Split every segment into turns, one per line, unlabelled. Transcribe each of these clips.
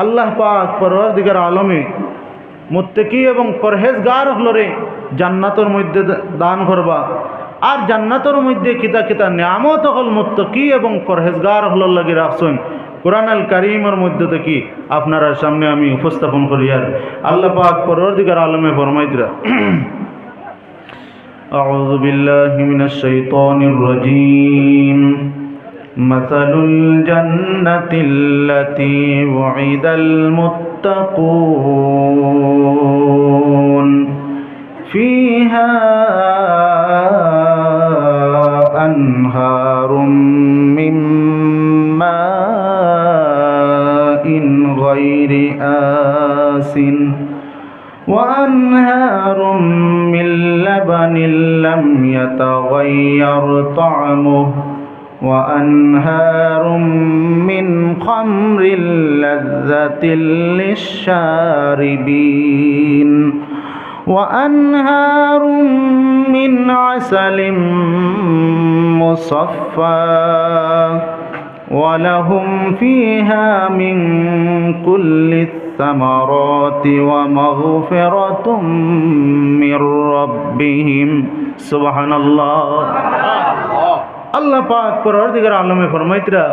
আল্লাহ পাক পরওয়ারদিগার আলমে মুত্তাকি এবং পরহেজগার হলরে জান্নাতের মধ্যে দান করবা। আর জান্নাতের মধ্যে কিতা কিতা নিয়ামত হল মুত্তাকি এবং পরহেজগার হলর লাগি রাখছেন কুরআন আল কারীমের মধ্যে থেকে আপনারা সামনে আমি উপস্থাপন করি। আর আল্লাহ পাক পরওয়ারদিগার আলমে ফরমাইতরা أعوذ بالله من الشيطان الرجيم مثل الجنة التي وعد المتقون فيها أنهار من ماء غير آسن وأنهار من لبن لم يتغير طعمه وأنهار من خمر لذة للشاربين وأنهار من عسل مصفى ولهم فيها من كل الثمرات ومغفرة من ربهم سبحان الله আল্লাহ পাক পরওয়ারদিগার আলমে ফরমাইতরা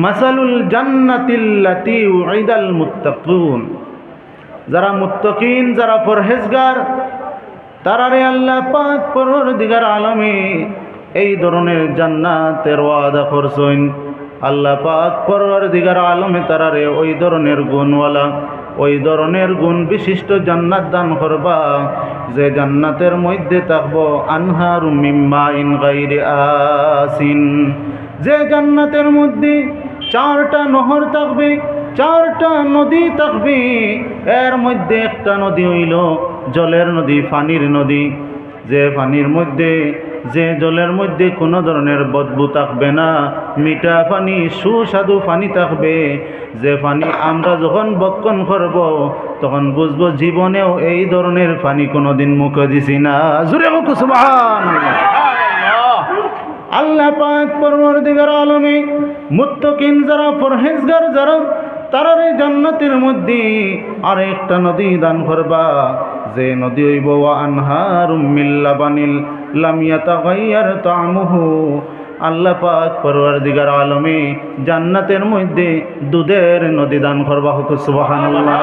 মাসালুল জান্নাতিল্লাতী উইদাল মুত্তাকুন, যারা মুত্তাকিন যারা পরহেজগার তারারে আল্লাহ পাক পরওয়ারদিগার আলমে এই ধরনের জান্নাতের ওয়াদা করছেন। আল্লাহ পাক পরওয়ারদিগার আলমে তারারে ওই ধরনের গুণওয়ালা ওই ধরনের গুণ বিশিষ্ট জান্নাত দান করবা যে জান্নাতের মধ্যে থাকবো আনহারু মিন মাইন গায়রি আসিন, যে জান্নাতের মধ্যে 4টা নহর থাকবে, 4টা নদী থাকবে। এর মধ্যে একটা নদী হইল জলের নদী, পানির নদী, যে পানির মধ্যে যে জলের মধ্যে কোনো ধরনের বদবু থাকবে না, মিঠা পানি সুস্বাদু পানি থাকবে। যে পানি আমরা যখন বক্ষণ করব তখন বুঝবো জীবনেও এই ধরনের পানি কোনোদিন মুখে দিছি না। জোরে হোক সুবহানাল্লাহ। আল্লাহ পাক পরওয়ারদিগার আলমে মুত্তাকিন যারা পরহেজগার যারা তারারে জান্নাতের মধ্যে আর একটা নদী দান করবা, যে নদী হইব ওয়া আনহারুম মিন লাবানিল লাম ইয়াতাগায়্যার তা'মুহু। আল্লাহ পাক পরওয়ারদিগার আলমে জান্নাতের মধ্যে দুধের নদী দান করবা। হোক সুবহানাল্লাহ।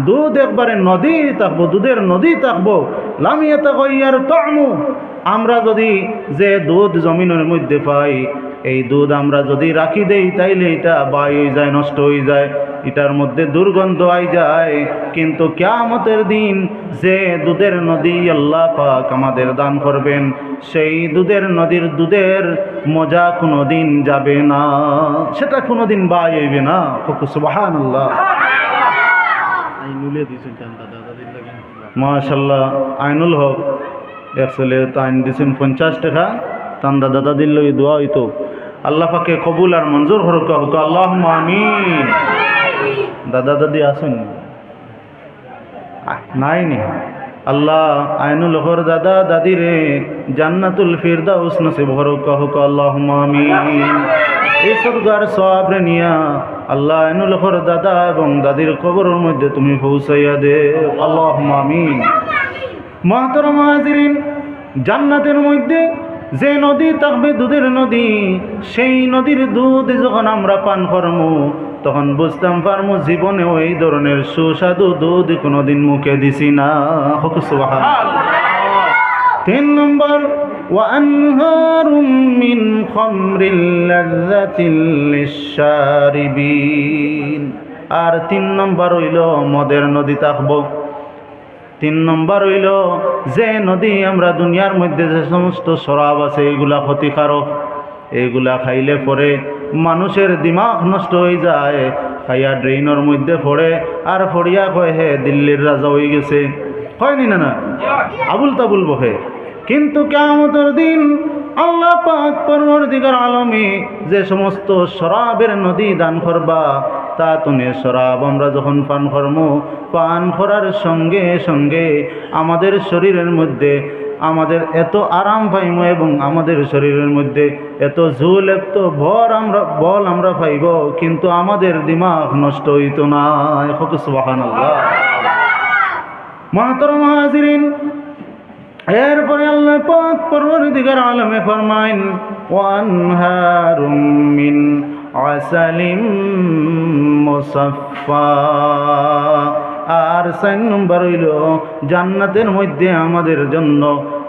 দুধ একবারে নদী থাকবো, দুধের নদী থাকবো। লাম ইয়াতাগায়্যার তা'মু, আমরা যদি যে দুধ জমিনের মধ্যে পাই এই দুধ আমরা যদি রাখি দেই তাইলে এটা বাই হয়ে যায়, নষ্ট হয়ে যায়, এটার মধ্যে দুর্গন্ধ আই যায়। কিন্তু কিয়ামতের দিন যে দুধের নদী আল্লাহ পাক আমাদের দান করবেন সেই দুধের নদীর দুধের মজা কোনো দিন যাবে না, সেটা কোনো দিন বাই হইবে না। সুবহানাল্লাহ। মাশাআল্লাহ। আইনুল হক একচুয়ালি তো আইন দিয়েছেন 50 টাকা, তান্দা দাদা দিল দোয়া হইতো। আল্লাহ পাকে কবুল আর মঞ্জুর হরকা হতো, আল্লাহুম্মা আমিন। দাদা দাদি আসুন নাই নি? আল্লাহ আইনুল হর দাদা দাদি রে জান্নাতুল ফিরদাউস নসিব হরকা হোক, আল্লাহুম্মা আমিন। এই সরকার সওয়াব রে নিয়া আল্লাহ আইনুল হর দাদা এবং দাদির কবরের মধ্যে তুমি পৌঁছাইয়া দে, আল্লাহুম্মা আমিন। মুহতারাম হাজিরিন, জান্নাতের মধ্যে যে নদী থাকবে দুধের নদী, সেই নদীর দুধ যখন আমরা পান করবো তখন বুঝতাম পারবো জীবনেও এই ধরনের সুস্বাদু দুধ কোনোদিন মুখে দিছি না। সুবহানাল্লাহ। 3 নম্বর ওয়া আনহারুম মিন খামরিল লাযযাতিল লিশশারিবিন, আর 3 নম্বর হইল মদের নদী থাকবো। 3 নম্বর হইল যে নদী আমরা দুনিয়ার মধ্যে যে সমস্ত শরাব আছে এগুলা ক্ষতিকারক, এগুলা খাইলে পরে মানুষের দিমাগ নষ্ট হয়ে যায়, খাইয়া ড্রেইনের মধ্যে পড়ে আর পড়িয়া কয় হে দিল্লির রাজা হয়ে গেছে, হয়নি না? না আবুল তাবুল বহে। কিন্তু কিয়ামতের দিন আল্লাহ পাক পরওয়ারদিগার আলমে যে সমস্ত শরাবের নদী দান করবা তা তুমি শরাব আমরা যখন পান করবো, পান করার সঙ্গে সঙ্গে আমাদের শরীরের মধ্যে আমাদের এত আরাম পাইমো এবং আমাদের শরীরের মধ্যে এত ঝুল এত বল আমরা পাইব, কিন্তু আমাদের দিমাগ নষ্ট হইতো না। সুবহানাল্লাহ। মুহতারাম হাজিরিন, এরপরে আল্লাহ পাক পরওয়ারদিগার আলমে ফরমাইন ওয়ানহারুম মিন আসালিম মুসাফফা। আর 4 নম্বর হইল জান্নাতের মধ্যে আমাদের জন্য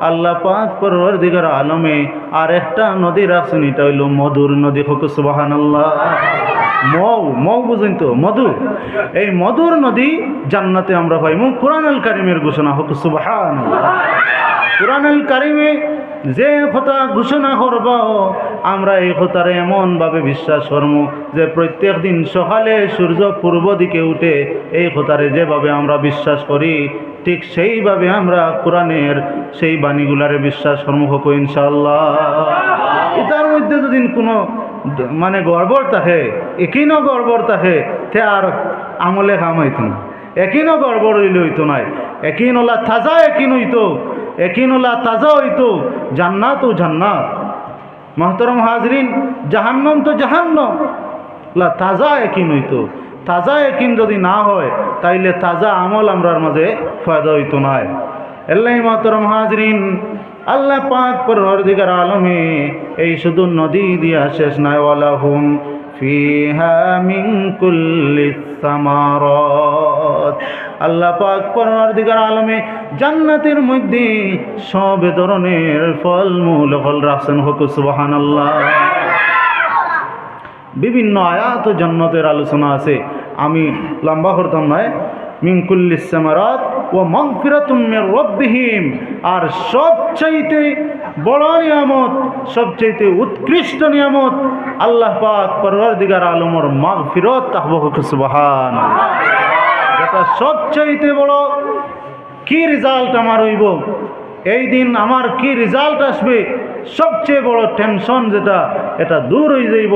আল্লাহ পাক পরওয়ারদিগার আলমে আর একটা নদী রাখছেন, এটা হইল মধুর নদী। সুবহানাল্লাহ। মৌ বুঝেন তো, মধু। এই মধুর নদী জান্নাতে আমরা পাইমু। কুরআনুল কারীমের ঘোষণা। সুবহানাল্লাহ। কুরআনুল কারীমে যে কথা ঘোষণা করব, আমরা এই কথারে এমনভাবে বিশ্বাস করব যে প্রত্যেক দিন সকালে সূর্য পূর্ব দিকে উঠে এই কথারে যেভাবে আমরা বিশ্বাস করি, ঠিক সেইভাবে আমরা কোরআনের সেই বাণীগুলারে বিশ্বাস করব ইনশাআল্লাহ। এটার মধ্যে যদি কোনো মানে গড়বড় থাকে, একিনও গড়বড় থাকে, তে আর আমলে কাম হইতো না। একিনও গড়বড় হইলে হইতো নাই। একিন ওলা তাজা একিন হইতো, একিন ওলা তাজা হইতো। জান্নাত ও জান্নাত। মুহতারাম হাজরিন, জাহান্নাম তো জাহান্নাম। লা তাজা একিন হইতো। তাজা একিন যদি না হয় তাইলে তাজা আমল আমরার মাঝে ফায়দা হইতো নাই। এল্লাই মুহতারাম হাজরিন, আল্লাহ পাক পরওয়ারদিগার আলমে এই শুধু নদী দিয়া শেষ নাই, ওয়ালাহুম ফিহা মিন কুল্লিস সামারাত। আল্লাহ পাক পরওয়ারদিগার আলমে জান্নাতের মধ্যে সব ধরনের ফলমূল ফল রাখছেন। সুবহানাল্লাহ। বিভিন্ন আয়াত ও জান্নাতের আলোচনা আছে, আমি লম্বা করতাম নয়। মিন কুল্লিস সামারাত ওয়া মাগফিরাতুম মির রাব্বিহিম। আর সবচাইতে বড় নিয়ামত, সবচাইতে উৎকৃষ্ট নিয়ামত আল্লাহ পাক পরওয়ারদিগার আলমের মাগফিরাত তাহবো। সুবহানাল্লাহ। এটা সবচাইতে বড়। কি রেজাল্ট আমার হইব এই দিন, আমার কি রেজাল্ট আসবে, সবচেয়ে বড় টেনশন যেটা, এটা দূর হয়ে যাইব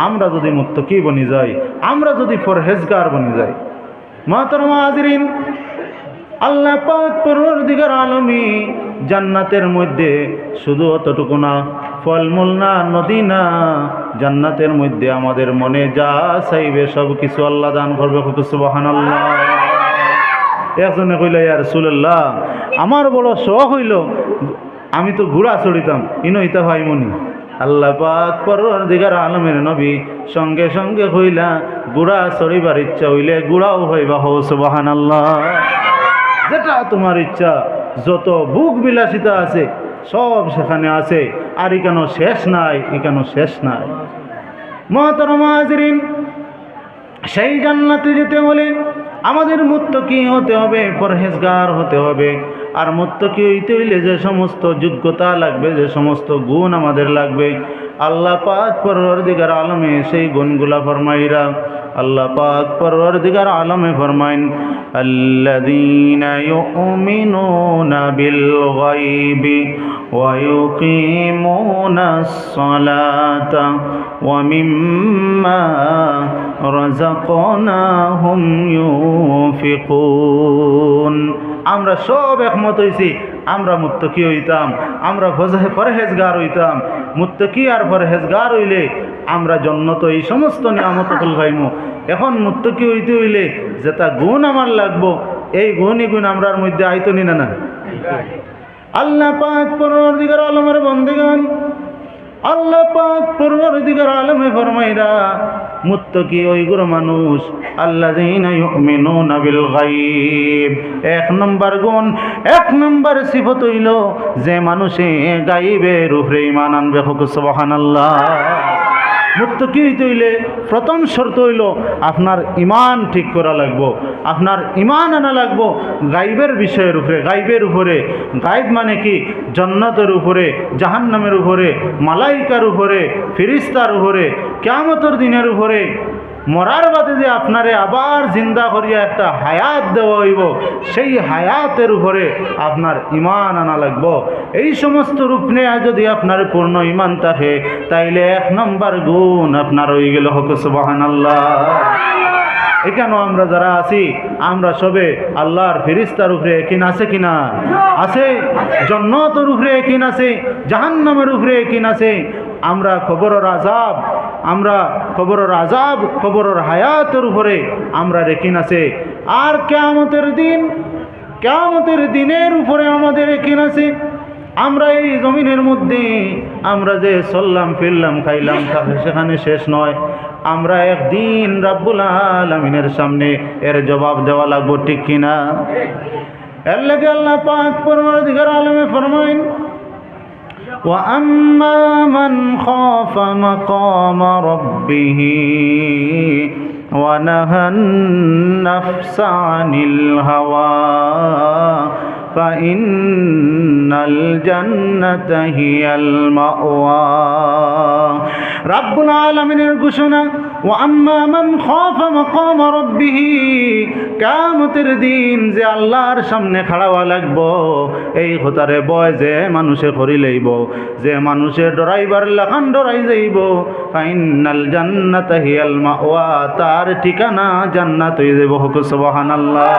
আমরা যদি মুত্তাকি বনি যাই, আমরা যদি পরহেজগার বনি যাই। মুহতারাম হাজিরিন, আল্লাহ পাক পরওয়ারদিগার আলমী জান্নাতের মধ্যে শুধু অতটুকু না, ফলমূল না, নদী না, জান্নাতের মধ্যে আমাদের মনে যা চাইবে সব কিছু আল্লাহ দান করবে। সুবহানাল্লাহ। একজনে কইল, ইয়া রাসূলুল্লাহ, আমার বড় শখ হইল, আমি তো ঘোড়া চড়িতাম, ইনো ইতা ভাইমনি। আল্লাহ পাক পরওয়ারদিগার আলমের নবী সঙ্গে সঙ্গে কইলা, ঘোড়া চড়িবার ইচ্ছা হইলে ঘোড়াও হইবা। সুবহানাল্লাহ। যেটা তোমার ইচ্ছা, যত বুক বিলাসিতা আছে সব সেখানে আছে, আর এখানে শেষ নাই, এখানে শেষ নাই। মুহতারাম হাজিরিন, সেই জান্নাতে যেতে হলে আমাদের মুত্তাকি হতে হবে, পরহেজগার হতে হবে। আর মুত্তাকি হইতে হইলে যে সমস্ত যোগ্যতা লাগবে, যে সমস্ত গুণ আমাদের লাগবে, আল্লাহ পাক পরওয়ারদিগার আলমে সেই গুণগুলা ফরমাইরা। আল্লাহ পাক পরওয়ারদিগার আলমে ফরমাইন, আল্লাযীনা ইউমিনুনা বিল গায়বি ওয়া ইউকিমুনাস সালাতা ওয়া মিম্মা রাযাকনাহুম ইউনফিকুন। আমরা সব একমত হইছি, আমরা মুত্তাকি হইতাম, আমরা পরহেজগার হইতাম। মুত্তাকি আর পরহেজগার হইলে আমরা জান্নাত এই সমস্ত নিয়ামত ফুল পাইমু। এখন মুত্তাকি হইতে হইলে যেটা গুণ আমার লাগবো, এই গুণই গুণ আমরার মধ্যে আইতো নি না। আল্লাহ পাক পরওয়ারদিগার আলমের বন্দেগান, আল্লাহ পাক পরওয়ারদিগার আলমে ফরমাইরা, মুত্তাকি ওইগুলো মানুষ আল্লাযীনা ইউমিনুনা বিল গায়ব। 1 নম্বর গুণ, 1 নম্বর সিফত হইল যে মানুষে গায়বের উপরে ঈমান আনবে। সুবহানাল্লাহ। মুত্তাকি হইতে হইলে প্রথম শর্ত হইল আপনার ঈমান ঠিক করা লাগবো, আপনার ঈমান আনা লাগবো গায়বের বিষয়ের উপরে। গায়বের উপরে, গায়ব মানে কি? জান্নাতের উপরে, জাহান্নামের উপরে, মালাইকার উপরে, ফেরেশতার উপরে, কিয়ামতের দিনের উপরে, মরার বাদে যে আপনারে আবার জিন্দা করিয়া একটা হায়াত দেওয়া হইব, সেই হায়াতের উপরে আপনার ঈমান আনা লাগবো। এই সমস্ত রূপ নিয়ে যদি আপনার পূর্ণ ঈমান থাকে, তাইলে 1 নম্বর গুণ আপনার হয়ে গেল। সুবহানাল্লাহ। এখানে আমরা যারা আছি, আমরা সবে আল্লাহর ফেরেশতার উপরে ইয়াকিন আছে কিনা? আছে। জান্নাতের উপরে ইয়াকিন আছে, জাহান্নামের উপরে ইয়াকিন আছে। আমরা কবরের আযাব, আমরা কবরের আযাব, কবরের হায়াতের উপরে আমরা রেখিন আছে। আর কিয়ামতের দিনের উপরে আমাদের রেখিন আছে। আমরা এই জমিনের মধ্যে আমরা যে চললাম ফিরলাম খাইলাম সেখানে শেষ নয়। আমরা একদিন রাব্বুল আলামিনের সামনে এর জবাব দেওয়া লাগবে, ঠিক কিনা? এর লাগে আল্লাহ পাক পরওয়ারদিগার আলমে ফরমাইন, وَأَمَّا مَنْ خَافَ مَقَامَ رَبِّهِ وَنَهَى النَّفْسَ عَنِ الْهَوَى فَإِنَّ الْجَنَّةَ هِيَ الْمَأْوَى। রাব্বুল আলামিনের ঘোষণা, وَأَمَّا مَنْ خَافَ مَقَامَ رَبِّهِ, কিয়ামতের দিন যে আল্লাহর সামনে খাড়াওয়া লাগবো, এই কথারে বয় যে মানুষে করি লইব, যে মানুষে ডরাইবার লাখান ডরাই যাইব, ফাইনাল জান্নাতা হিয়াল মাওয়া, তার ঠিকানা জান্নাত হয়ে যাইব। হুক সুবহানাল্লাহ।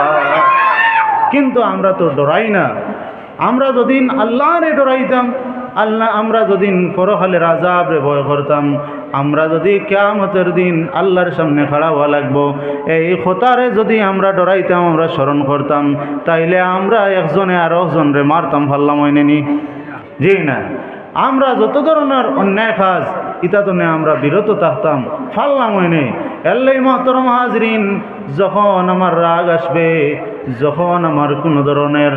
কিন্তু আমরা তো ডরাই না। আমরা যদিন আল্লাহরে ডরাইতাম, আমরা যদিন পরকালের আযাবরে ভয় করতাম, আমরা যদি কিয়ামতের দিন আল্লাহর সামনে খাড়া হওয়া লাগবো, এই খোতারে যদি আমরা ডরাইতাম, আমরা স্মরণ করতাম, তাইলে আমরা একজনে আর একজনরে মারতাম, ফাল্লাম হয়নি? জি না। আমরা যত ধরনের অন্যায় কাজ ইতাতনে আমরা বিরত থাকতাম, ফাল্লাম হয়নি। এল্লাই মহতরম হাজরিন, যখন আমার রাগ আসবে, যখন আমার কোনো ধরনের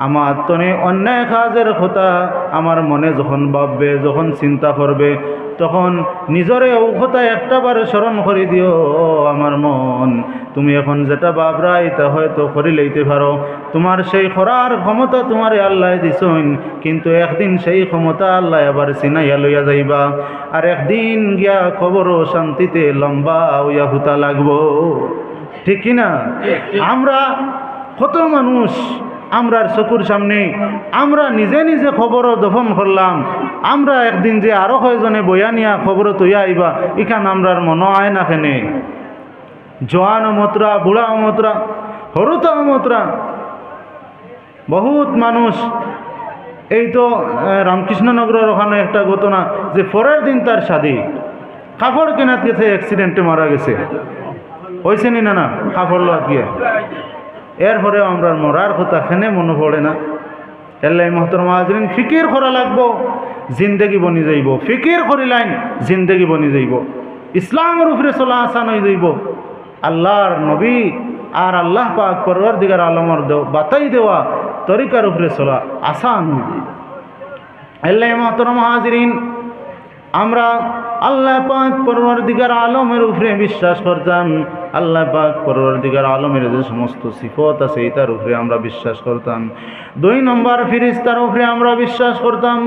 আমার তনে অন্যায় কাজের কথা আমার মনে যখন ভাববে, যখন চিন্তা করবে, তখন নিজরে ও কথা একটাবারে স্মরণ করে দিও, আমার মন, তুমি এখন যেটা ভাবরা এটা হয়তো করে লইতে পারো, তোমার সেই করার ক্ষমতা তোমারে আল্লাহ দিছেন, কিন্তু একদিন সেই ক্ষমতা আল্লাহ আবার চিনাইয়া লইয়া যাইবা, আর একদিন গিয়া খবরও শান্তিতে লম্বা হইয়া হুতা লাগবো, ঠিক কিনা? আমরা কত মানুষ আমরার চকুর সামনে আমরা নিজে নিজে খবরও দফন করলাম, আমরা একদিন যে আরো কয়জনে বইয়া নিয়া খবরও তৈয়া আইবা, এখান আমরার মনে হয় না কেনে? জোয়ান অমতরা, বুড়া অমতরা, হরুতা অমতরা, বহুত মানুষ। এই তো রামকৃষ্ণনগরের ওখানে একটা ঘটনা, যে পরের দিন তার শাদী, কাপড় কেনাত গেছে, অ্যাক্সিডেন্টে মারা গেছে, হয়েছে নি? না, কাপড় লোয়াত গিয়ে। এরপরেও আমরা মরার কথা খেনে মনে পড়ে না। এল্লাই মহতরম হাজরিন, ফিকির করা লাগবো, জিন্দেগি বনি যাইব। ফিকির করিলাইন, জিন্দেগি বনি যাইব। ইসলামের উপরে চলা আসান হয়ে যাইব। আল্লাহর নবী আর আল্লাহ পাক পরওয়ারদিগার আলমের বাতাই দেওয়া তরিকার উপরে চলা আসান হয়ে যাইব। এল্লাই মহতরম হাজরিন, আমরা আল্লাহ পাক পরওয়ারদিগার আলমের উপরে বিশ্বাস করতাম। আল্লাহ পাক পরওয়ারদিগার আলমের যে সমস্ত সিফত আছে এটার উপরে আমরা বিশ্বাস করতাম। 2 নম্বর, ফিরিস্তার উপরে আমরা বিশ্বাস করতাম।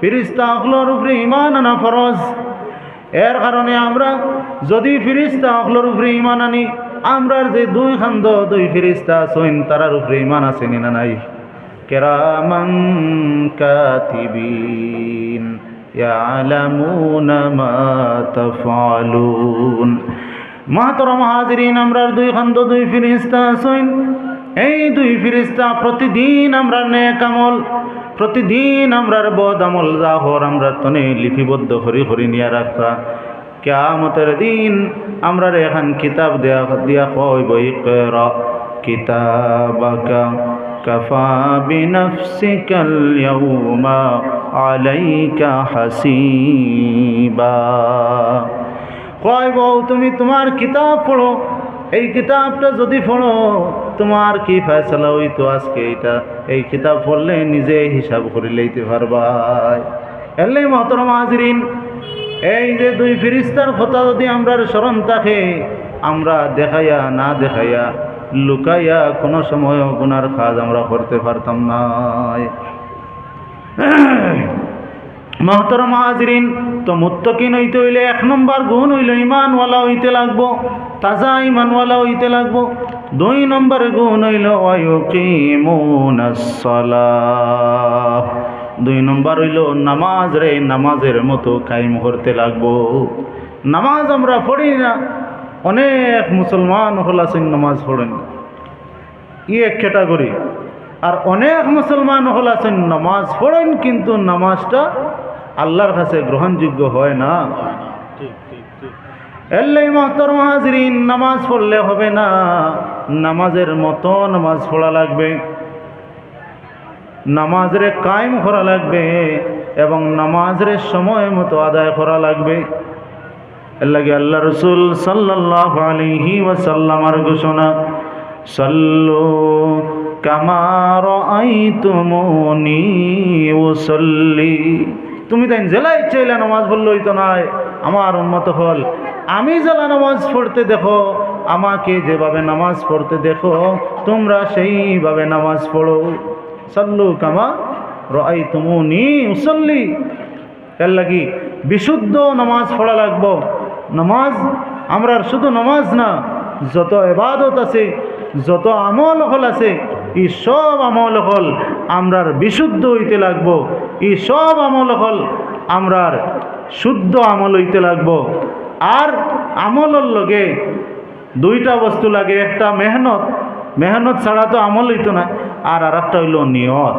ফিরিস্তা আখলোর উপরে ঈমান আনা ফরজ। এর কারণে আমরা যদি ফিরিস্তা আখলোর উপরে ঈমান আনি, আমরার যে 2 খান্দ 2 ফিরিস্তা আছেন তারার উপরে ঈমান আছে না নাই? কিরামান কাতিবিন ইয়ালামুনা মা তাফআলুন। মাহতরম হাজরিন, আমরার 2 খান্দ 2 ফিরিস্তা আছেন। এই 2 ফিরিস্তা প্রতিদিন আমরা নেক আমল, প্রতিদিন আমরার বদ আমল যা হর আমরা তনে লিপিবদ্ধ হরি নিয়ে রাখা। কিয়ামতের দিন আমরা এখন কিতাব দিয়া হইব, ইকরা কিতাবাকা কাফা বিনফসিকাল ইয়াউমা আলাইকা হাসিবা। কইব তুমি তোমার কিতাব পড়ো, এই কিতাবটা যদি পড়ো তোমার কি ফয়সালা হইতো আজকে, এই কিতাব পড়লে নিজে হিসাব করে লইতে পারবা। এলে মহতরম হাজরিন, এই যে 2 ফিরিস্তার কথা যদি আমরা স্মরণ থাকে, আমরা দেখাইয়া না দেখাইয়া লুকাইয়া কোনো সময় গুনার কাজ আমরা করতে পারতাম না। মহতরম হাজরিন, তো মুত্তাকিন হইতে হইলে 1 নম্বর গুণ হইল ঈমানওয়ালা হইতে লাগবো, তাজা ঈমানওয়ালা হইতে লাগবো। 2 নম্বর গুণ হইল ওয়ায়ুকিমুনাস সালাহ। 2 নম্বর হইল নামাজ রে নামাজের মতো কায়েম করতে লাগবো। নামাজ আমরা পড়ি না, অনেক মুসলমান হল আছেন নামাজ পড়েন, এক ক্যাটাগরি। আর অনেক মুসলমান হল আছেন নামাজ পড়েন কিন্তু নামাজটা আল্লাহর কাছে গ্রহণযোগ্য হয় না। এল্লাই মুহতারাম হাজিরিন, নামাজ পড়লে হবে না, নামাজের মতো নামাজ পড়া লাগবে, নামাজরে কায়েম করা লাগবে এবং নামাজরে সময় মতো আদায় করা লাগবে। এর লাগে আল্লাহ রসুল সাল্লাল্লাহু আলাইহি ওয়াসাল্লামের ঘোষণা, সাল্লু কামা রাআইতুমুনি উসাল্লি। তুমি তাই জেলা ইচ্ছাইলা নামাজ পড়লই তো নয়, আমার উম্মত হল আমি জেলা নামাজ পড়তে দেখো, আমাকে যেভাবে নামাজ পড়তে দেখো তোমরা সেইভাবে নামাজ পড়ো। সাল্লু কামা রাআইতুমুনি উসাল্লি। এর লাগি বিশুদ্ধ নামাজ পড়া লাগবো। নামাজ আমরার শুধু নামাজ না, যত ইবাদত আছে, যত আমল হল আছে, এই সব আমল হল আমরার বিশুদ্ধ হইতে লাগবো। এই সব আমল হল আমরার শুদ্ধ আমল হইতে লাগবো। আর আমলের লগে দুইটা বস্তু লাগে, একটা মেহনত, মেহনত ছাড়া তো আমল হইতো না, আর একটা হইল নিয়ত।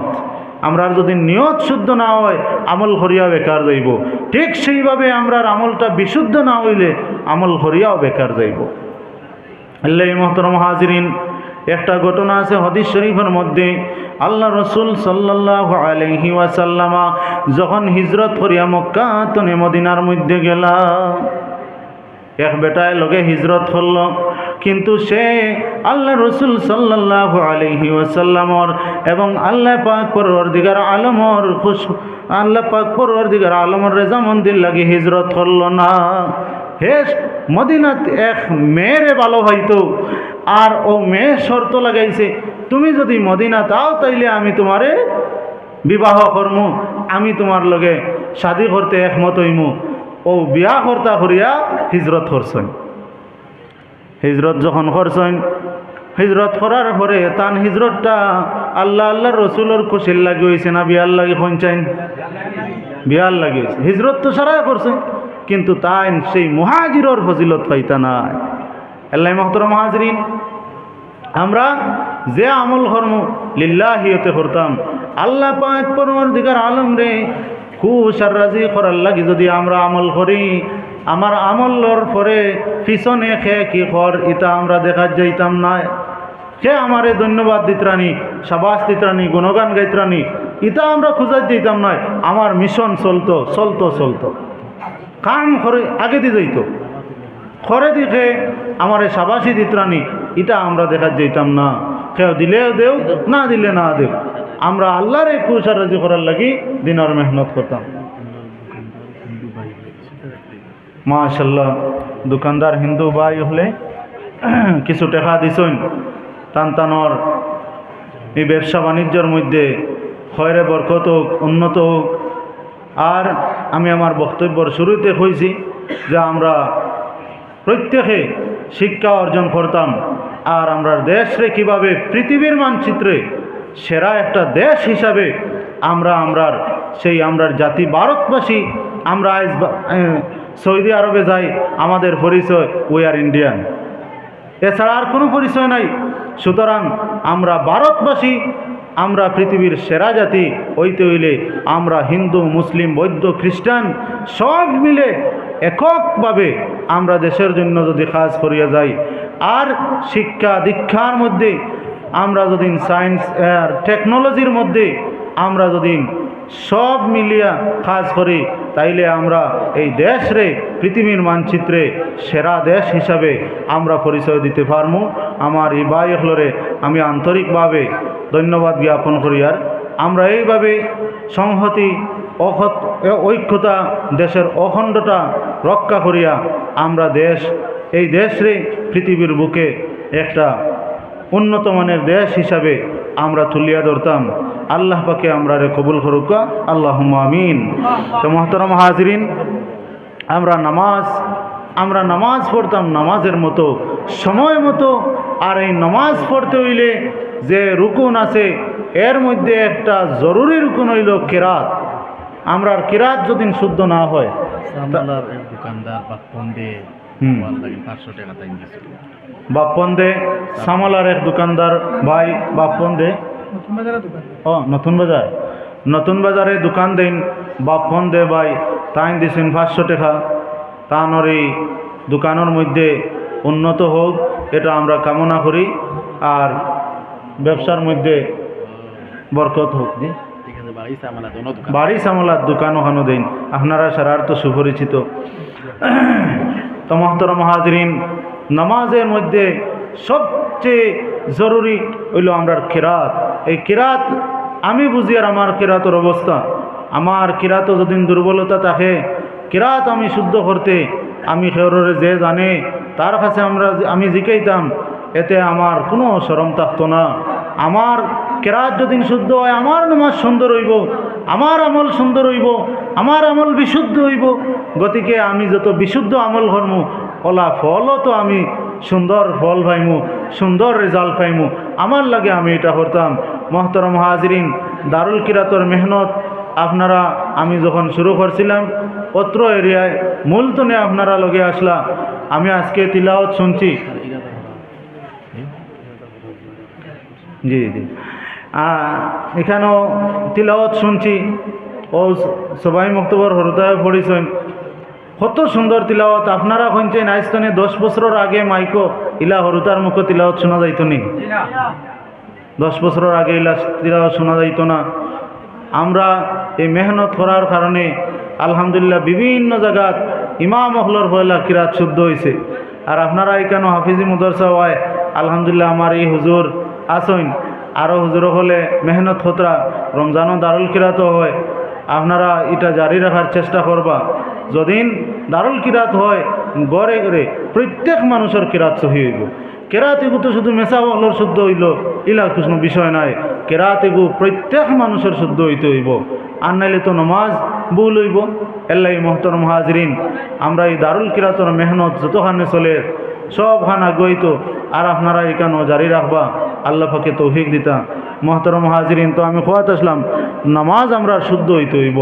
আমরা যদি নিয়ত শুদ্ধ না হয় আমল করিয়া বেকার যাইব। ঠিক সেইভাবে আমরার আমলটা বিশুদ্ধ না হইলে আমল করিয়াও বেকার যাইব। আল্লাহ মুহতারাম হাজিরিন, একটা ঘটনা আছে হাদিস শরীফের মধ্যে, আল্লাহ রসুল সাল্লাল্লাহু আলাইহি ওয়াসাল্লামা যখন হিজরত করিয়া মক্কা তনে মদিনার মধ্যে গেলা, এক বেটায় লগে হিজরত করল, কিন্তু সে আল্লাহ রসুল সাল্লাল্লাহু আলাইহি ওয়াসাল্লামর এবং আল্লাহ পাক পরওয়ারদিগার আলমর আল্লাহ পাক পরওয়ারদিগার আলমর রেজামন্দির লাগে হিজরত করল না। হে মদিনাত এক মেয়েরে ভালো হইতো, আর ও মেয়ে শর্ত লাগাইছে, তুমি যদি মদিনা তাও তাইলে আমি তোমারে বিবাহ করমু, আমি তোমার লগে শাদি করতে একমত হইমু। ও বিয়া কর্তা করিয়া হিজরত করছেন। হিজরত যখন করছেন, হিজরত করার পরে তান হিজরতটা আল্লাহ আল্লাহর রসুলের খুশির লাগি হয়েছে না বিয়ার লাগি পৌঁছাইন? বিয়ার লাগি হয়েছে। হিজরত তো সারা করছে, কিন্তু তাই সেই মুহাজিরর ফজিলত পাইতা নাই। আল্লাহ মুহতারাম হাজিরিন, আমরা যে আমল কর্ম লিল্লাহিয়তে করতাম, আল্লাহ পাক পরওয়ারদিগার আলম রে খুশ আর রাজি করার লাগি যদি আমরা আমল করি, আমার আমলর পরে পিছনে খে কি কর ইটা আমরা দেখা যাইতাম না। সে আমারে ধন্যবাদ দিতরানি, সাবাস দিতরানি, গুণগান গাইতরানি, ইটা আমরা খুঁজাই দিতাম নয়। আমার মিশন চলতো চলতো চলতো, কাম করে আগে দিয়ে যাইতো, খরে দিকে আমারে সাবাসি দিতরানি, এটা আমরা দেখা যাইতাম না। কেউ দিলেও দেও, না দিলে না দেও, আমরা আল্লাহরে খুশ আর রাজি করার লাগি দিনের মেহনত করতাম। মাশাল্লাহ, দোকানদার হিন্দু ভাই হলে কিছু টাকা দিছেন, টান টানর এই ব্যবসা বাণিজ্যের মধ্যে খয়রে বরকত হোক, উন্নত হোক। আর আমি আমার বক্তব্যের শুরুতে কইছি যে আমরা প্রত্যেকে শিক্ষা অর্জন করতাম, আর আমরা দেশরে কীভাবে পৃথিবীর মানচিত্রে সেরা একটা দেশ হিসাবে আমরার সেই আমরার জাতি ভারতবাসী, আমরা আজ সৌদি আরবে যাই, আমাদের পরিচয় উই আর ইন্ডিয়ান, এছাড়া আর কোনো পরিচয় নাই। সুতরাং আমরা ভারতবাসী, আমরা পৃথিবীর সেরা জাতি হইতে হইলে আমরা হিন্দু, মুসলিম, বৌদ্ধ, খ্রিস্টান সব মিলে এককভাবে আমরা দেশের জন্য যদি কাজ করিয়া যাই, আর শিক্ষা দীক্ষার মধ্যে আমরা যদি সায়েন্স আর টেকনোলজির মধ্যে আমরা যদি সব মিলিয়া কাজ করি, তাইলে আমরা এই দেশরে পৃথিবীর মানচিত্রে সেরা দেশ হিসাবে আমরা পরিচয় দিতে পারবো। আমার এই ভাই হলরে আমি আন্তরিকভাবে ধন্যবাদ জ্ঞাপন করি। আর আমরা এইভাবে সংহতি, ঐক্যতা, দেশের অখণ্ডতা রক্ষা করিয়া আমরা এই দেশরে পৃথিবীর বুকে একটা উন্নত মানের দেশ হিসাবে আমরা তুলিয়া ধরতাম। আল্লাহ পাকে আমরা রে কবুল করুক, আল্লাহুম্মা আমিন। তো মুহতারাম হাজিরিন, আমরা নামাজ পড়তাম নামাজের মতো, সময় মতো। আর এই নামাজ পড়তে হইলে যে রুকুন আছে, এর মধ্যে একটা জরুরি রুকুন হইল কিরাত। আমরা কিরাত যদি শুদ্ধ না হয়,
দোকানদার
বাপ্পন্দে সামালার এক দোকানদার ভাই, বাপ্পন্দে নতুন বাজার নতুন বাজারে দোকান দেন বাপন দে ভাই তাই দিছেন 500 টাকা তানোর এই দোকানের মধ্যে উন্নত হোক এটা আমরা কামনা করি আর ব্যবসার মধ্যে বরকত হোক জি
ঠিক আছে বাড়ি সামালা দোনো দোকান
বাড়ি সামলার দোকান ওখানো দেন আপনারা সারার তো সুপরিচিত তো মহতরম হাজরিন নামাজের মধ্যে সবচেয়ে জরুরি হইল আমরা কিরাত এই কিরাত আমি বুঝি আর আমার কিরাতের অবস্থা আমার কিরাতও যদি দুর্বলতা থাকে কিরাত আমি শুদ্ধ করতে আমি খেররে যে জানে তার কাছে আমি জিকাইতাম এতে আমার কোনো শরম থাকতো না আমার কেরাত যদি শুদ্ধ হয় আমার নামাজ সুন্দর হইব আমার আমল সুন্দর হইব আমার আমল বিশুদ্ধ হইব গতিকে আমি যত বিশুদ্ধ আমল করমু ওলা ফলও তো আমি সুন্দর ফল পাইমু সুন্দর রেজাল্ট পাইমু আমার লাগে আমি এটা করতাম মহতরম হাজরিন দারুল কিরাতর মেহনত আপনারা আমি যখন শুরু করছিলাম অত্র এরিয়ায় মূলতনে আপনারা লগে আসলা আমি আজকে তিলাওয়াত শুনছি জি জি এখানেও তিলাওয়াত শুনছি ও সবাই মুক্তবর হৃদয় পড়িছেন কত সুন্দর তিলাওয়াত আপনারা শুনছেন আইস্তনে 10 বছরের আগে মাইকো ইলা হরুতার মুখ তিলাওয়াত শোনা যাইত নি 10 বছরের আগে ইলা তিলাওয়াত শোনা যাইত না আমরা এই মেহনত করার কারণে আলহামদুলিল্লাহ বিভিন্ন জায়গাত ইমাম হলর হইলা কিরাত শুদ্ধ হয়েছে আর আপনারা এখানে হাফিজি মুদরসা হয় আলহামদুলিল্লাহ আমার এই হুজুর আসইন আরও হুজুর হলে মেহনত হতরা রমজানও দারুল কিরাত হয় আপনারা এটা জারি রাখার চেষ্টা করবা যদিন দারুল কিরাত হয় গড়ে গড়ে প্রত্যেক মানুষের কিরাত সহি হইব কেরাত এগু তো শুধু মেসা হলর শুদ্ধ হইল ইলা কোনো বিষয় নাই কেরাত এগু প্রত্যেক মানুষের শুদ্ধ হইতে হইব আর নাইলে তো নমাজ ভুল হইব এল্লাই মহতরম হাজরিন আমরা এই দারুল কিরাতর মেহনত যতখানে চলে সবখান আগ্রহিত আর আপনারা এখানেও জারি রাখবা আল্লাহ পাকে তৌফিক দিতা মহতরম হাজরিন তো আমি খোয়াত আসলাম নামাজ আমরা শুদ্ধ হইতে হইব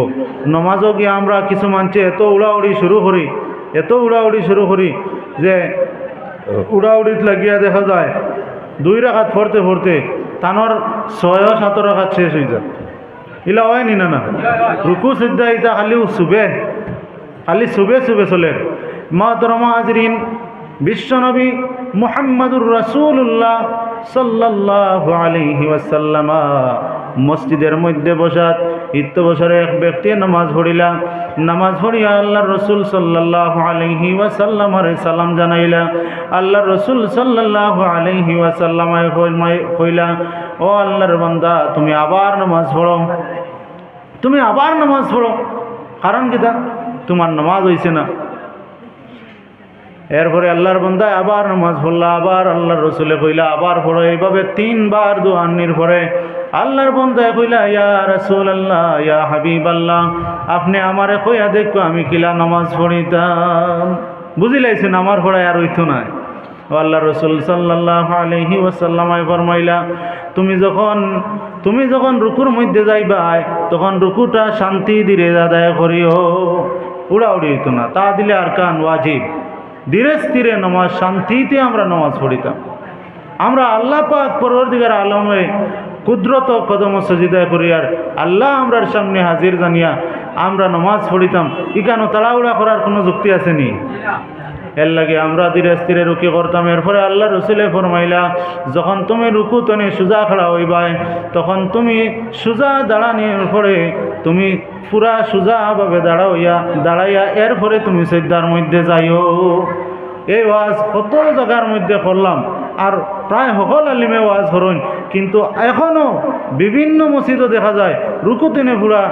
নমাজও গিয়ে আমরা কিছু মানছে এত উড়াউড়ি শুরু করি যে উড়াউড়িত লাগিয়া দেখা যায় 2 রাকাত পড়তে পড়তে তানোর 6-7 রাকাত শেষ হয়ে যায় ইলা হয় নি না রুকু সিদ্ধা ইতা খালি সুবে চলে মহতরম হাজরিন বিশ্বনবী মুহাম্মদুর রাসূলুল্লাহ সাল্লাল্লাহু আলাইহি ওয়াসাল্লাম মসজিদের মধ্যে বসাত ইত্য বছরে এক ব্যক্তি নামাজ পড়িলা নামাজ পড়িয়া আল্লাহর রসুল সাল্লাল্লাহু আলাইহি ওয়াসাল্লামের সালাম জানাইলা আল্লাহর রসুল সাল্লাল্লাহু আলাইহি ওয়াসাল্লাম কইলা ও আল্লাহর বান্দা তুমি আবার নামাজ পড়ো কারণ কিটা তোমার নামাজ হইছে না এরপরে আল্লাহর বান্দা আবার নামাজ পড়লা আবার আল্লাহর রসুলে কইলা আবার পড়ো এইভাবে 3 বার দোয়ানির পরে আল্লাহর বান্দা কইলা ইয়া রাসূলুল্লাহ ইয়া হাবিবাল্লাহ আপনি আমারে কইয়া দেখো আমি কিলা নামাজ পড়িতাম বুঝিলাইছেন আমার পড়ায় আর হইতো না আল্লাহর রাসূল সাল্লাল্লাহু আলাইহি ওয়াসাল্লাম ফরমাইলা তুমি যখন রুকুর মধ্যে যাইবা তখন রুকুটা শান্তি ধীরে আদায় করিও উড়াউড়ি হইতো না তা দিলে আরকান ওয়াজিব ধীরে স্থিরে নামাজ শান্তিতে আমরা নামাজ পড়িতাম আমরা আল্লাহ পাক পরওয়ারদিগার আলমে কুদরত কদম সজিদা করি আর আল্লাহ আমরার সামনে হাজির জানিয়া আমরা নামাজ পড়িতাম ইকানো তাড়াহুড়া করার কোনো যুক্তি আছে নি এর লাগে আমরা ধীরে স্থিরে রুকি করতাম এরপরে আল্লাহ রসুলে ফরমাইলা যখন তুমি রুকু তনে সোজা খাড়া হইবাই তখন তুমি সোজা দাঁড়ানোর পরে তুমি পুরা সোজাভাবে দাঁড়াইয়া এরপরে তুমি সিজদার মধ্যে যাইও এই ওয়াজ কত জায়গার মধ্যে করলাম আর প্রায় সকল আলিমে ওয়াজ করেন কিন্তু এখনও বিভিন্ন মসজিদও দেখা যায় রুকুতনে পুরা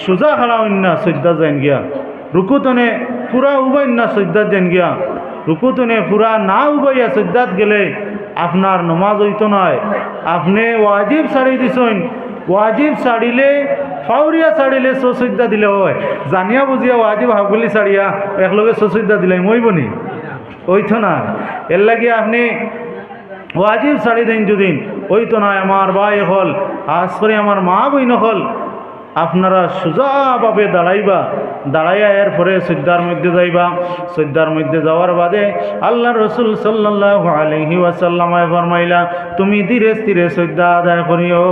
সোজা খাড়া হইন না সিজদা যাইন গিয়া রুকুতনে পুরা উবাইন না সিজদাত যাইন গিয়া রুকুতনে পুরা না উবাইয়া সিজদাত গেলে আপনার নমাজ হইতো নয় আপনি ওয়াজিব ছাড়ি দিছেন ওয়াজিব ছাড়িলে ফাউরিয়া ছাড়িলে সসিদ্ধা দিলে হয় জানিয়া বুঝিয়া ওয়াজিব হাবগুলি ছাড়িয়া একলগে সসিদ্ধা দিলে মইবনি ওইতো না এর লাগে আপনি ওয়াজিব ছাড়ি দেন যদিন ওইতো নয় আমার ভাই হল আজ করে আমার মা বইন হল আপনারা সোজাভাবে দাঁড়াইবা, দাঁড়াইয়া এরপরে সিজদার মধ্যে যাইবা। সিজদার মধ্যে যাওয়ার বাদে আল্লাহ রসুল সাল্লাল্লাহু আলাইহি ওয়াসাল্লাম ফরমাইলা, তুমি ধীরে স্থিরে সিজদা আদায় করিও,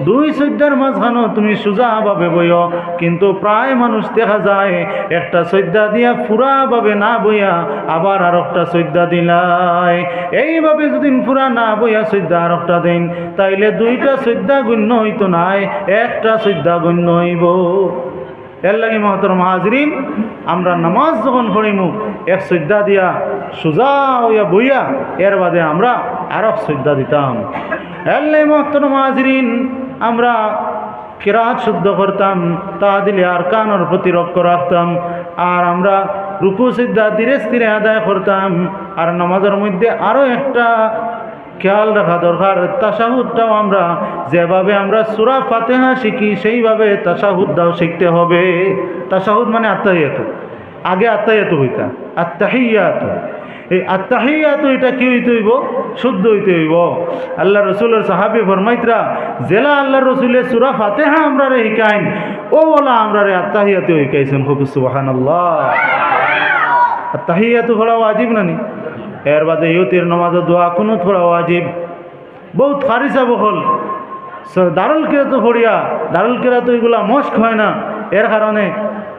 দুই সিজদার মাঝখানে তুমি সোজাভাবে বইও। কিন্তু প্রায় মানুষ দেখা যায় একটা সিজদা দিয়া পুরাভাবে না বইয়া আবার আর একটা সিজদা দিলাই। এইভাবে যদি পুরা না বইয়া সিজদা আর একটা দিন, তাইলে দুইটা সিজদা গণ্য হইতো নাই, একটা সিজদা গণ্য হইব। এর লাগি মহতরম হাজরিন, আমরা নামাজ যখন পড়িমু এক সিজদা দিয়া সোজা হইয়া বইয়া এর বাদে আমরা আর এক সিজদা দিতাম। এর লাগি মহতরম হাজরিন, আমরা কিরাত শুদ্ধ করতাম, তা দিলে আর কানের প্রতি লক্ষ্য রাখতাম, আর আমরা রুকু সিজদা ধীরে স্থিরে আদায় করতাম। আর নামাজের মধ্যে আরও একটা খেয়াল রাখা দরকার, তাশাহুদটাও আমরা যেভাবে আমরা সূরা ফাতিহা শিখি সেইভাবে তাশাহুদটাও শিখতে হবে। তাশাহুদ মানে আত্তাহিয়াতু, আগে আত্তাহিয়াতু হইতা, আত্তাহিয়াতু। এই আত্তাহিয়াতু এটা কি হইতে হইব? শুদ্ধ হইতে হইব। আল্লাহ রসুলের সাহাবী ফরমাইতরা, জেলা আল্লাহ রসুলের সূরা ফাতিহা আমরা রে শিখাইন, ও বলা আমরা রে আত্তাহিয়াতু শিখাইছেন। খুব সুবহানাল্লাহ। আত্তাহিয়াতু পড়া ওয়াজিব নানি? এর বাদে ইয়তির নামাজ দোয়া কুনুত পড়া ওয়াজিব। বহুত খারিসা বহল দারুল কিরাত পড়িয়া, দারুল কিরাত এগুলা মস্ক হয় না, এর কারণে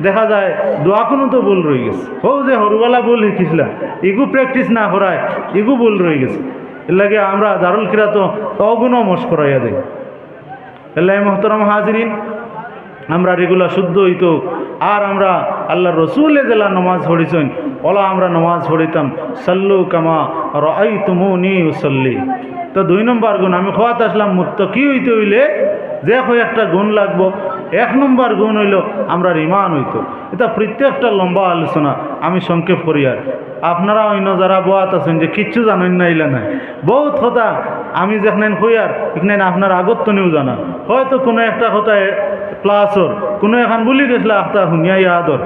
দেখা যায় দোয়া কুনুতো ভুল রয়ে গেছে। হো যে হরুবেলা ভুল শিখিছিলাম, ইগু প্র্যাকটিস না করায় ইগু ভুল রয়ে গেছে। এর লাগে আমরা দারুল কিরাত অগুণও মস্ক করাইয়া দেয়। এর লাগে মোহতরম হাজরিন, আমরা রেগুলার শুদ্ধ হইতো। আর আমরা আল্লাহ রসুলে জেলা নমাজ পড়িছেন, ওলা আমরা নমাজ পড়িতাম, সাল্লু কামা রাআইতুমুনি উসাল্লি। তো 2 নম্বর গুণ, আমি খোয়াত আসলাম মুত্তাকি হইতে হইলে যে কয়েকটা গুণ লাগবো। 1 নম্বর গুণ হইল আমরা ইমান হইতো। এটা প্রত্যেকটা লম্বা আলোচনা, আমি সংক্ষেপ করি। আর আপনারা অন্য যারা বোয়াত আছেন যে কিচ্ছু জানেন না ইলা নাই, বহুত কথা আমি যেখানে হইয়ার এখানে আপনার আগত্তনিও জানা, হয়তো কোনো একটা কথা প্লাসর কোনো এখন বলি গেছিল আখতা শুনিয়া ইয়াদর।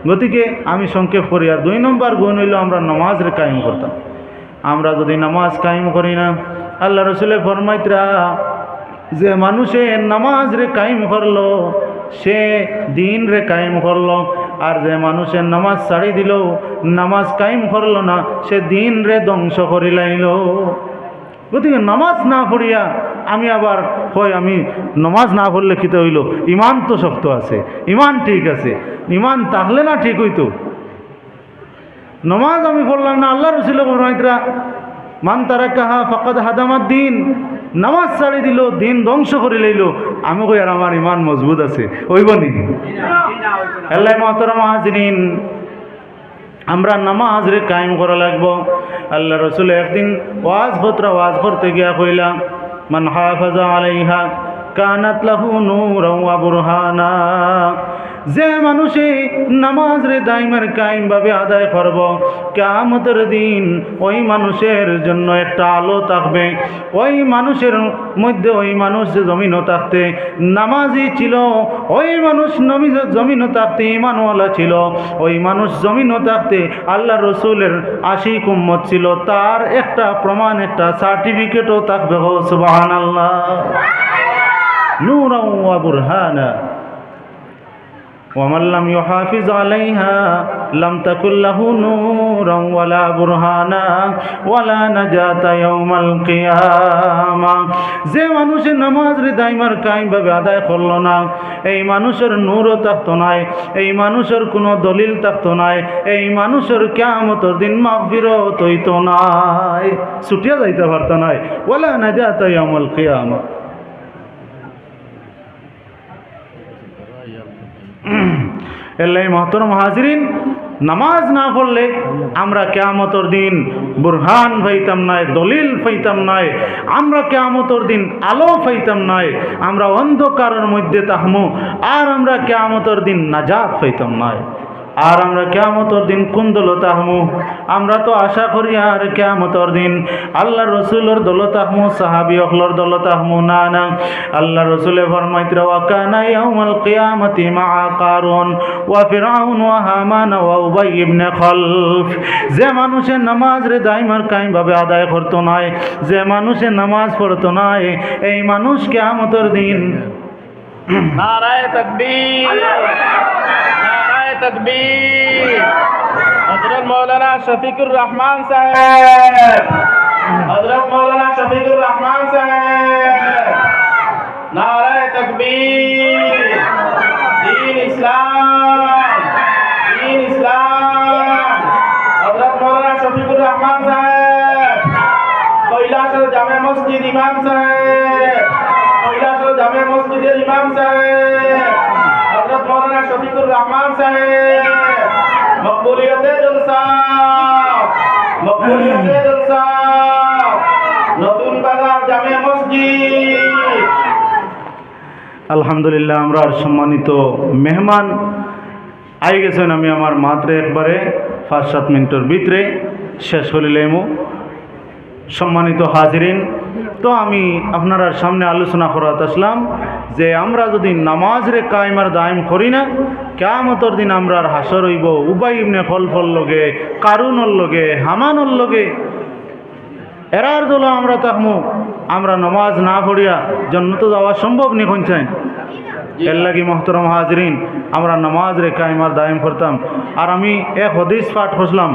গতিকে আমি সংক্ষেপ করি। আর 2 নম্বর গুণ হইল আমরা নামাজের কায়েম করতাম। আমরা যদি নামাজ কায়েম করি না, আল্লাহ রসুলের ফরমাইতরা যে মানুষে নামাজ রে কায়েম করলো সে দিন রে কায়েম করলো, আর যে মানুষের নামাজ ছাড়ি দিল, নামাজ কায়েম করলো না, সে দিন রে ধ্বংস করি লাইল। গতিকে নামাজ না পড়িয়া আমি আবার হয় আমি নামাজ না পড়লে কিতে হইল, ইমান তো শক্ত আছে, ইমান ঠিক আছে, ইমান থাকলে না ঠিক হইতো। নামাজ আমি পড়লাম না, আল্লাহ রসুল ফরমাইতরা মান তারাকাহা ফাকাদ হাদামাদ দিন, নামাজ ছাড়ি দিল, দিন ধ্বংস করে লইল। আমি কই আর আমার ইমান মজবুত আছে, হইব নি? আল্লাহ মুহতারাম হাজিরিন, আমরা নামাজ রে কায়েম করা লাগবো। আল্লাহ রসুল একদিন ওয়াজ করতে গিয়া কইলা, মান হাফাজা আলাইহা কানাত লাহু নূরাও ওয়া বুরহানা। যে মানুষে নামাজ রে দাইমের কায়েম ভাবে আদায় করব, কিয়ামতের দিন ওই মানুষের জন্য একটা আলো থাকবে। ওই মানুষের মধ্যে ওই মানুষ যে জমিনও থাকতে নামাজি ছিল, ওই মানুষ জমিনও থাকতে ঈমানওয়ালা ছিল, ওই মানুষ জমিনও থাকতে আল্লাহ রসুলের আশিক উম্মত ছিল, তার একটা প্রমাণ, একটা সার্টিফিকেটও থাকবে। সুবহানাল্লাহ। নূরাও ওয়া বুরহানা ওয়ামান লাম ইউহাফিজ আলাইহা লাম তাকুল লাহু নূরান ওয়ালা বুরহানা ওয়ালা নাজাতা ইয়াউমাল কিয়ামা। যে মানুষের নামাজ রে দাইমার কায়েম ভাবে আদায় করলো না, এই মানুষের নূরও থাকতো নাই, এই মানুষের কোনো দলিল থাকতো নাই, এই মানুষের কিয়ামতের দিন মাগফিরাত হইতো নাই, ছুটিয়া যাইতে পারতো নাই। ওয়ালা নাজাতা ইয়াউমাল কিয়ামা। এলাই মহতরম হাজরিন, নামাজ না পড়লে আমরা কিয়ামতের দিন বুরহান পাইতাম নাই, দলিল পাইতাম নাই, আমরা কিয়ামতের দিন আলো পাইতাম নাই, আমরা অন্ধকারের মধ্যে থাকমু, আর আমরা কিয়ামতের দিন নাজাত পাইতাম নাই। আর আমরা কিয়ামতের দিন কোন দলতে আহমু? আমরা তো আশা করি আর কিয়ামতের দিন আল্লাহ রসুলের দলতে আহমু, সাহাবী অখলর দলতে আহমু। না না, আল্লাহ রসুলে ফরমাইতরা ওয়া কানা ইয়াউমাল কিয়ামতি মাআ কারুন ওয়া ফিরআউন ওয়া হামান ওয়া উবাই ইবনে খলফ। যে মানুষের নামাজ রে দাইমার কায়েম ভাবে আদায় করতো নাই, যে মানুষের নামাজ পড়তো নাই, এই মানুষ কিয়ামতের দিন
নারায়ে তাকবীর, নারায়ে তাকবীর। হযরত মাওলানা শফিকুর রহমান সাহেব, হযরত মাওলানা শফিকুর রহমান সাহেব, নারায়ে তাকবীর। দ্বীন ইসলাম, দ্বীন ইসলাম। হযরত মাওলানা শফিকুর রহমান সাহেব, কৈলাসর জামে মসজিদ ইমাম সাহেব, কৈলাসর জামে মসজিদের ইমাম সাহেব, হযরত মাওলানা শফিকুর রহমান সাহেব, মকবুলিয়তে জলসা, মকবুলিয়তে জলসা, নতুন বাজার জামে মসজিদ।
আলহামদুলিল্লাহ, আমরা সম্মানিত মেহমান আই গেছেন। আমি আমার মাত্রে একবারে 5-7 মিনিটের ভিতরে শেষ করিলাম। সম্মানিত হাজিরিন, তো আমি আপনার সামনে আলোচনা করাত আসলাম যে আমরা যদি নামাজ রে কায়েম আর দায়েম করি না, কিয়ামতের দিন আমরা হাসর হইব উবাই ইবনে খলফর লগে, কারুনর লগে, হামানর লগে। এরার দল আমরা থাকমু, আমরা নামাজ না পড়িয়া জান্নাতে যাওয়া সম্ভব নি কোনচাই? এর লাগি মোহতরম হাজরিন, আমরা নামাজ রে কায়েম আর দায়েম করতাম। আর আমি এক হদিস পাঠ করলাম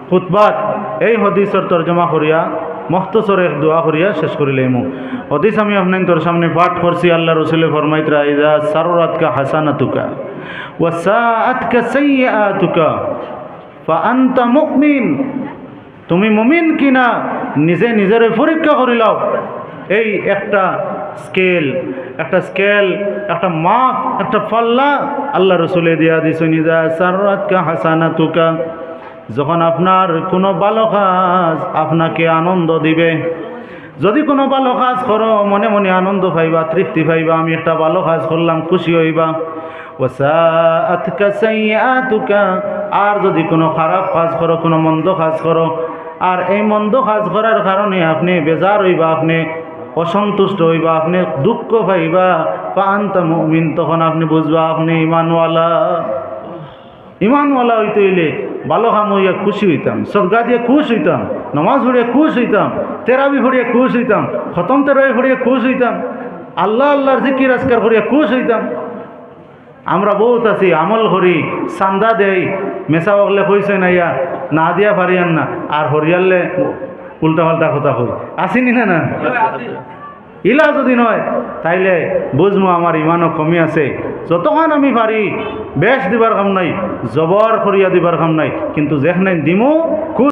খুতবাত, এই হদিসের তর্জমা করিয়া মখতসর এক দোয়া করিয়া শেষ করিলাম। হদিস আমি আপনার তোর সামনে পাঠ করছি। আল্লাহ রসুলে ফরমাইতরা, ইযা সাররাতকা হাসানাতুকা ওয়া সাআতকা সাইয়্যাতুকা ফাআনতা মুমিন। তুমি মুমিন কিনা নিজে নিজের পরীক্ষা করে লাও। এই একটা স্কেল, একটা মাপ, একটা পাল্লা আল্লাহ রসুলে দিয়া দিছেন। ইযা সাররাতকা হাসানাতুকা, যখন আপনার কোনো ভালো কাজ আপনাকে আনন্দ দিবে, যদি কোনো ভালো কাজ করো মনে মনে আনন্দ পাইবা, তৃপ্তি পাইবা, আমি একটা ভালো কাজ করলাম, খুশি হইবা। ওয়াসাআতকা সাইয়্যাতুকা, আর যদি কোনো খারাপ কাজ করো, কোনো মন্দ কাজ করো, আর এই মন্দ কাজ করার কারণে আপনি বেজার হইবা, আপনি অসন্তুষ্ট হইবা, আপনি দুঃখ পাইবা, ফাআনতা মুমিন, তখন আপনি বুঝবা আপনি ইমানওয়ালা। ইমানওয়ালা হইতে হইলে ভালো কাম হইয়া খুশি হইতাম, সদকা দিয়ে খুশ হইতাম, নামাজ পড়িয়া খুশ হইতাম, তেরাবি পড়িয়া খুশ হইতাম, খতম তেরাবি পড়িয়া খুশ হইতাম, আল্লাহ আল্লাহর জিকির আজকার করিয়া খুশ হইতাম। আমরা বহুত আছি, আমল করি, চান্দা দেই, মেসা বকলে কইছে নাইয়া না দিয়া পারিয়ান না, আর হরিয়ালে উল্টা পাল্টা কথা কই, আসিনি না? না ইলা যদি নয় তাইলে বুঝবো আমার ইমানও কমি আছে। যতক্ষণ আমি পারি বেশ দিবার কাম নাই, জবর করিয়া দিবার কাম নাই, কিন্তু যেখানে দিমু খুব